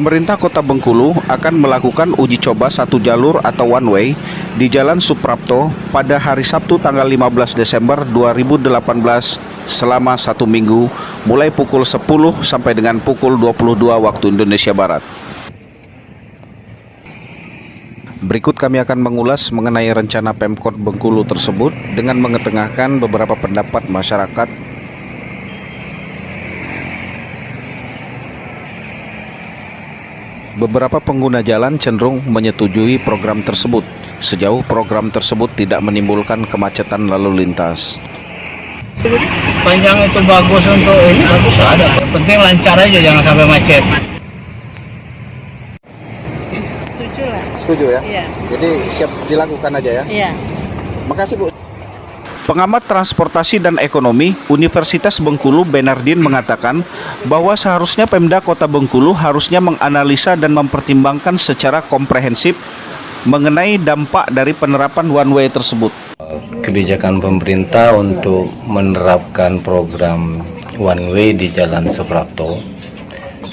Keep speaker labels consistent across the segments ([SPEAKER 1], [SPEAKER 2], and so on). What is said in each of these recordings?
[SPEAKER 1] Pemerintah Kota Bengkulu akan melakukan uji coba satu jalur atau one way di Jalan Suprapto pada hari Sabtu tanggal 15 Desember 2018 selama 1 minggu mulai pukul 10 sampai dengan pukul 22 waktu Indonesia Barat. Berikut kami akan mengulas mengenai rencana Pemkot Bengkulu tersebut dengan mengetengahkan beberapa pendapat masyarakat. Beberapa pengguna jalan cenderung menyetujui program tersebut, sejauh program tersebut tidak menimbulkan kemacetan lalu lintas.
[SPEAKER 2] Panjang itu bagus untuk ini, bagus ada. Yang penting lancar aja, jangan sampai macet.
[SPEAKER 3] Setuju lah.
[SPEAKER 1] Setuju ya?
[SPEAKER 3] Iya.
[SPEAKER 1] Jadi siap dilakukan aja ya?
[SPEAKER 3] Iya.
[SPEAKER 1] Makasih Bu. Pengamat transportasi dan ekonomi Universitas Bengkulu Benardin mengatakan bahwa seharusnya Pemda Kota Bengkulu harusnya menganalisa dan mempertimbangkan secara komprehensif mengenai dampak dari penerapan one way tersebut.
[SPEAKER 4] Kebijakan pemerintah untuk menerapkan program one way di Jalan Suprapto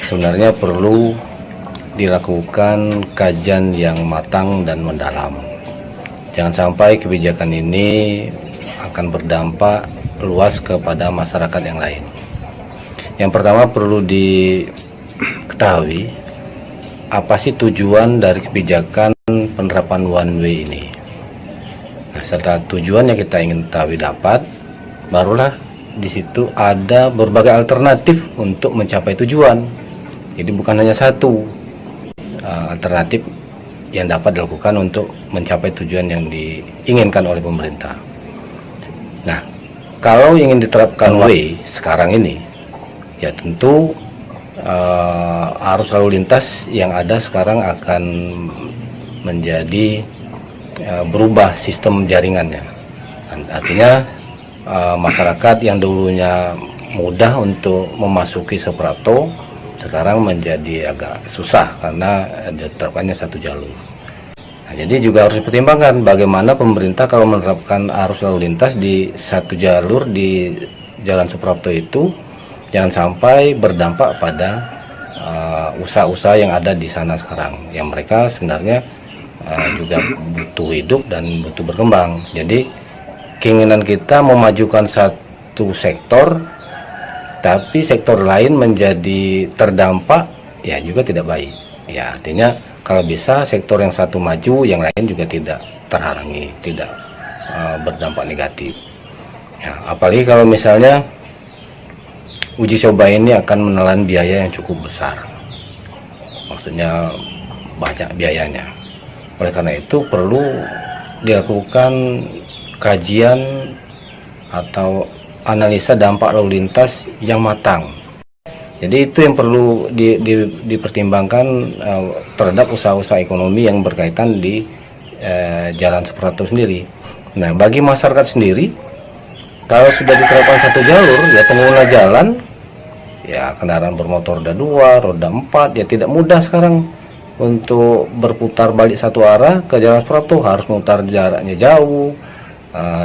[SPEAKER 4] sebenarnya perlu dilakukan kajian yang matang dan mendalam. Jangan sampai kebijakan ini akan berdampak luas kepada masyarakat yang lain. Yang pertama perlu diketahui apa sih tujuan dari kebijakan penerapan one way ini. Nah, setelah tujuan yang kita ingin tahu dapat, barulah di situ ada berbagai alternatif untuk mencapai tujuan. Jadi bukan hanya satu alternatif yang dapat dilakukan untuk mencapai tujuan yang diinginkan oleh pemerintah. Nah, kalau ingin diterapkan one way sekarang ini, ya tentu arus lalu lintas yang ada sekarang akan menjadi berubah sistem jaringannya. Artinya masyarakat yang dulunya mudah untuk memasuki Suprapto sekarang menjadi agak susah karena diterapkannya satu jalur. Nah, jadi juga harus dipertimbangkan bagaimana pemerintah kalau menerapkan arus lalu lintas di satu jalur di Jalan Suprapto itu jangan sampai berdampak pada usaha-usaha yang ada di sana sekarang, yang mereka sebenarnya juga butuh hidup dan butuh berkembang. Jadi keinginan kita memajukan satu sektor, tapi sektor lain menjadi terdampak, ya juga tidak baik. Ya artinya kalau bisa sektor yang satu maju, yang lain juga tidak terhalangi, tidak berdampak negatif. Ya, apalagi kalau misalnya uji coba ini akan menelan biaya yang cukup besar, maksudnya banyak biayanya. Oleh karena itu perlu dilakukan kajian atau analisa dampak lalu lintas yang matang. Jadi itu yang perlu dipertimbangkan terhadap usaha-usaha ekonomi yang berkaitan di Jalan Suprapto sendiri. Nah, bagi masyarakat sendiri, kalau sudah diterapkan satu jalur, ya pengguna jalan, ya kendaraan bermotor roda 2, roda 4, ya tidak mudah sekarang untuk berputar balik satu arah ke Jalan Suprapto, harus memutar jaraknya jauh.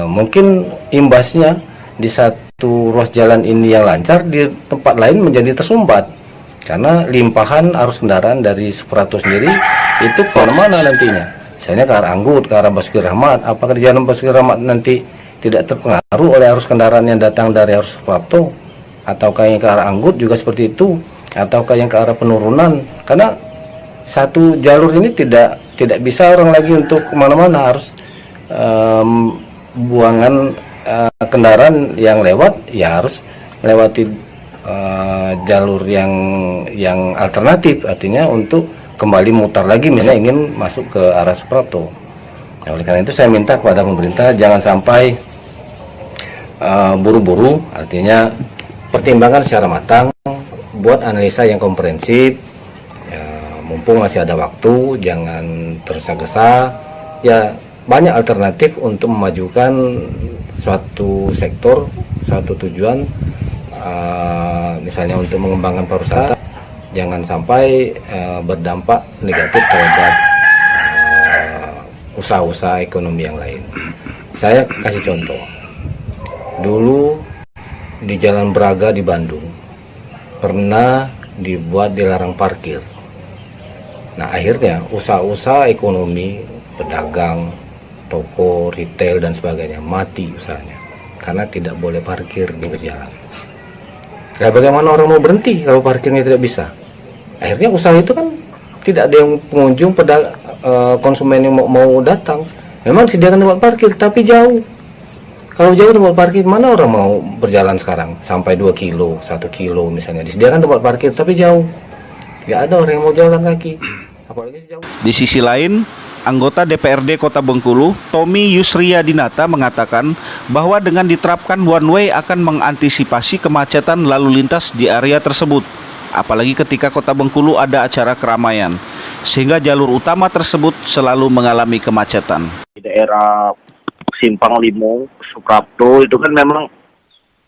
[SPEAKER 4] Mungkin imbasnya di satu ruas jalan ini yang lancar, di tempat lain menjadi tersumbat karena limpahan arus kendaraan dari Suprapto sendiri itu kemana-mana nantinya. Misalnya ke arah Anggut, ke arah Basuki Rahmat, apakah di Jalan Basuki Rahmat nanti tidak terpengaruh oleh arus kendaraan yang datang dari arus Suprapto, ataukah yang ke arah Anggut juga seperti itu, ataukah yang ke arah penurunan? Karena satu jalur ini tidak bisa orang lagi untuk kemana-mana, harus buangan kendaraan yang lewat ya harus melewati jalur yang alternatif, artinya untuk kembali mutar lagi misalnya ingin masuk ke arah Suprapto. Nah, oleh karena itu saya minta kepada pemerintah jangan sampai buru-buru, artinya pertimbangkan secara matang, buat analisa yang komprehensif. Ya, mumpung masih ada waktu, jangan tergesa-gesa. Ya banyak alternatif untuk memajukan suatu sektor, suatu tujuan, misalnya untuk mengembangkan pariwisata, jangan sampai berdampak negatif terhadap usaha-usaha ekonomi yang lain. Saya kasih contoh, dulu di Jalan Braga di Bandung pernah dibuat dilarang parkir. Nah akhirnya usaha-usaha ekonomi, pedagang, toko, retail dan sebagainya mati usahanya karena tidak boleh parkir di berjalan. Nah bagaimana orang mau berhenti kalau parkirnya tidak bisa? Akhirnya usaha itu kan tidak ada yang pengunjung, konsumen yang mau datang. Memang disediakan tempat parkir tapi jauh. Kalau jauh tempat parkir, mana orang mau berjalan sekarang sampai 2 kilo, 1 kilo misalnya. Disediakan tempat parkir tapi jauh. Nggak ada orang yang mau jalan kaki. Apalagi sejauh.
[SPEAKER 1] Di sisi lain, anggota DPRD Kota Bengkulu, Tommy Yusriyadinata mengatakan bahwa dengan diterapkan one way akan mengantisipasi kemacetan lalu lintas di area tersebut. Apalagi ketika Kota Bengkulu ada acara keramaian, sehingga jalur utama tersebut selalu mengalami kemacetan.
[SPEAKER 5] Di daerah Simpang Limo, Suprapto itu kan memang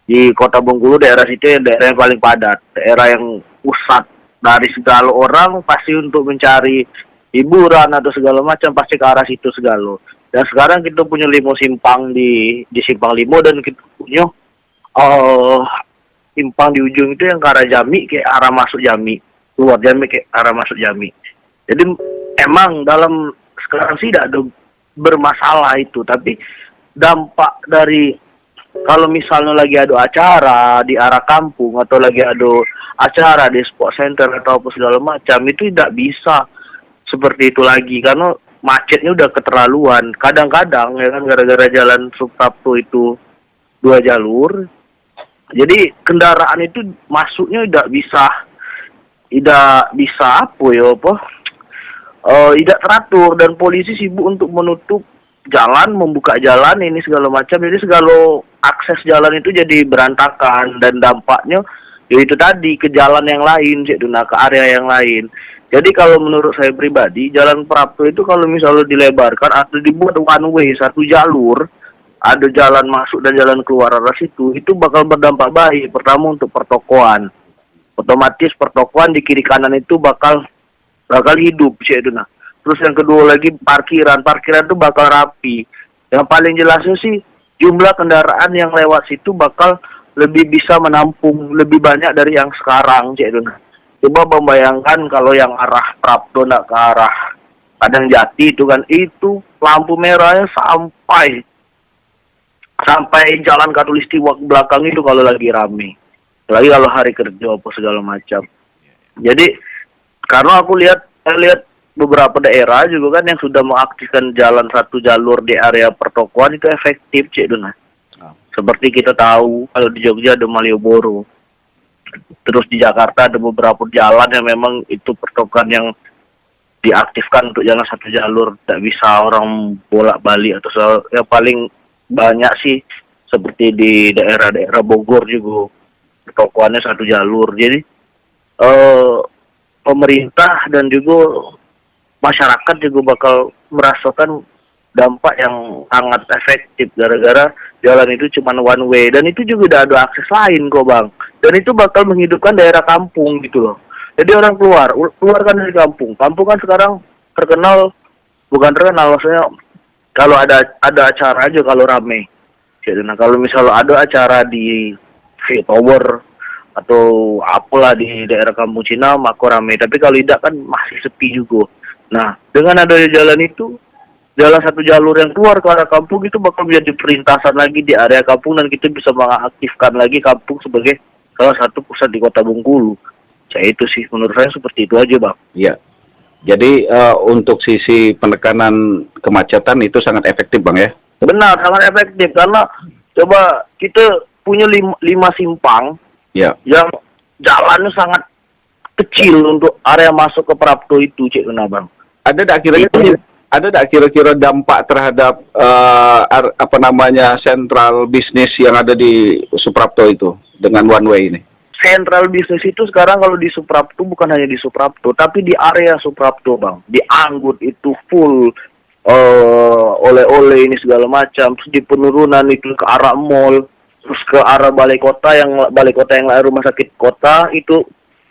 [SPEAKER 5] di Kota Bengkulu daerah situ daerah yang paling padat, daerah yang pusat dari segala orang pasti untuk mencari hiburan atau segala macam pasti ke arah situ segala. Dan sekarang kita punya limo simpang di Simpang Limo dan kita punya simpang di ujung itu yang ke arah Jami kayak arah masuk Jami, keluar Jami kayak arah masuk Jami. Jadi emang dalam sekarang sih tidak ada bermasalah itu, tapi dampak dari kalau misalnya lagi ada acara di arah kampung atau lagi ada acara di sport center atau apa segala macam itu tidak bisa seperti itu lagi karena macetnya udah keterlaluan. Kadang-kadang ya kan gara-gara jalan Suprapto itu 2 jalur, jadi kendaraan itu masuknya tidak bisa apa ya apa tidak teratur dan polisi sibuk untuk menutup jalan, membuka jalan ini segala macam. Jadi segala akses jalan itu jadi berantakan dan dampaknya yaitu tadi ke jalan yang lain, ke area yang lain. Jadi kalau menurut saya pribadi, jalan Prapto itu kalau misalnya dilebarkan atau dibuat one way, 1 jalur, ada jalan masuk dan jalan keluar arah situ, itu bakal berdampak baik. Pertama untuk pertokoan, otomatis pertokoan di kiri kanan itu bakal hidup Terus yang kedua lagi parkiran itu bakal rapi. Yang paling jelasnya sih jumlah kendaraan yang lewat situ bakal lebih bisa menampung lebih banyak dari yang sekarang Coba membayangkan kalau yang arah Prapto ke arah Padang Jati itu kan, itu lampu merahnya sampai jalan Katulistiwa ke belakang itu kalau lagi rame. Lagi kalau hari kerja apa segala macam. Jadi karena aku lihat beberapa daerah juga kan yang sudah mengaktifkan jalan 1 jalur di area pertokoan itu efektif Seperti kita tahu kalau di Jogja ada Malioboro. Terus di Jakarta ada beberapa jalan yang memang itu pertokoan yang diaktifkan untuk jalan 1 jalur, tidak bisa orang bolak-balik atau yang paling banyak sih seperti di daerah-daerah Bogor juga pertokoannya 1 jalur. Jadi pemerintah dan juga masyarakat juga bakal merasakan dampak yang sangat efektif gara-gara jalan itu cuma one way dan itu juga udah ada akses lain kok Bang. Dan itu bakal menghidupkan daerah kampung gitu loh. Jadi orang keluar kan dari kampung. Kampung kan sekarang bukan terkenal maksudnya kalau ada acara aja kalau rame. Jadi kalau misalnya ada acara di Tower atau apalah di daerah kampung Cina maka rame. Tapi kalau tidak kan masih sepi juga. Nah, dengan adanya jalan itu, jalan 1 jalur yang keluar ke arah kampung itu bakal menjadi perintasan lagi di area kampung dan kita bisa mengaktifkan lagi kampung sebagai salah satu pusat di Kota Bengkulu. Saya itu sih menurut saya seperti itu aja Bang.
[SPEAKER 1] Ya. Jadi untuk sisi penekanan kemacetan itu sangat efektif Bang ya?
[SPEAKER 5] Benar, sangat efektif karena coba kita punya 5 simpang
[SPEAKER 1] ya,
[SPEAKER 5] yang jalannya sangat kecil untuk area masuk ke Prapto itu Bang.
[SPEAKER 1] Ada tak kira-kira dampak terhadap sentral bisnis yang ada di Suprapto itu dengan one way ini?
[SPEAKER 5] Sentral bisnis itu sekarang kalau di Suprapto bukan hanya di Suprapto, tapi di area Suprapto Bang. Di Anggut itu full oleh-oleh ini segala macam. Terus di penurunan itu ke arah mall, terus ke arah balai kota yang rumah sakit kota itu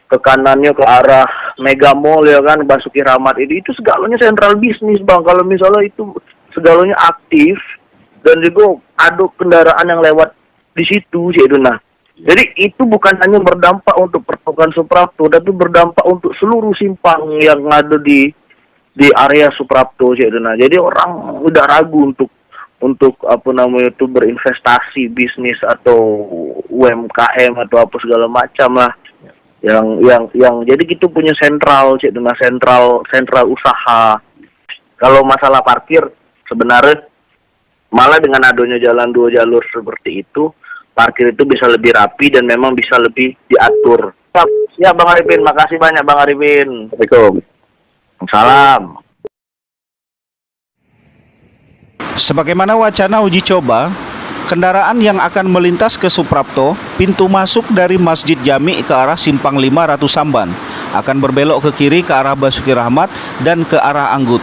[SPEAKER 5] ke kanannya ke arah Mega Mall ya kan, Basuki Rahmat itu segalanya sentral bisnis Bang. Kalau misalnya itu segalanya aktif dan juga ada kendaraan yang lewat di situ Jadi itu bukan hanya berdampak untuk pertokohan Suprapto, tapi berdampak untuk seluruh simpang yang ada di area Suprapto. Jadi orang udah ragu untuk apa namanya itu berinvestasi bisnis atau UMKM atau apa segala macam lah. Yang jadi gitu punya sentral usaha. Kalau masalah parkir sebenarnya malah dengan adanya jalan 2 jalur seperti itu, parkir itu bisa lebih rapi dan memang bisa lebih diatur. Ya Bang Arifin, makasih banyak Bang Arifin. Assalamualaikum. Salam.
[SPEAKER 1] Sebagaimana wacana uji coba, kendaraan yang akan melintas ke Suprapto, pintu masuk dari Masjid Jami ke arah Simpang 5 Ratu Samban akan berbelok ke kiri ke arah Basuki Rahmat dan ke arah Anggut.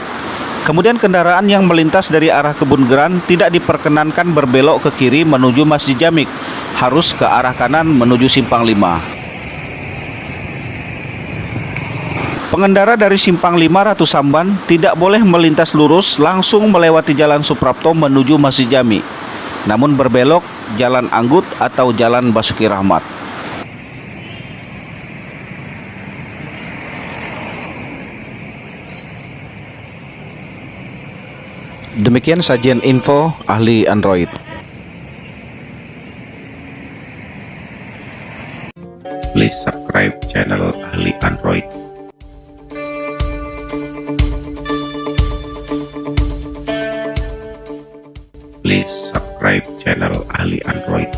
[SPEAKER 1] Kemudian kendaraan yang melintas dari arah Kebun Geran tidak diperkenankan berbelok ke kiri menuju Masjid Jamik, harus ke arah kanan menuju Simpang 5. Pengendara dari Simpang 5 Ratu Samban tidak boleh melintas lurus langsung melewati Jalan Suprapto menuju Masjid Jami, namun berbelok Jalan Anggut atau Jalan Basuki Rahmat. Demikian sajian info ahli Android.
[SPEAKER 6] Please subscribe channel ahli Android. Please subscribe channel ahli Android.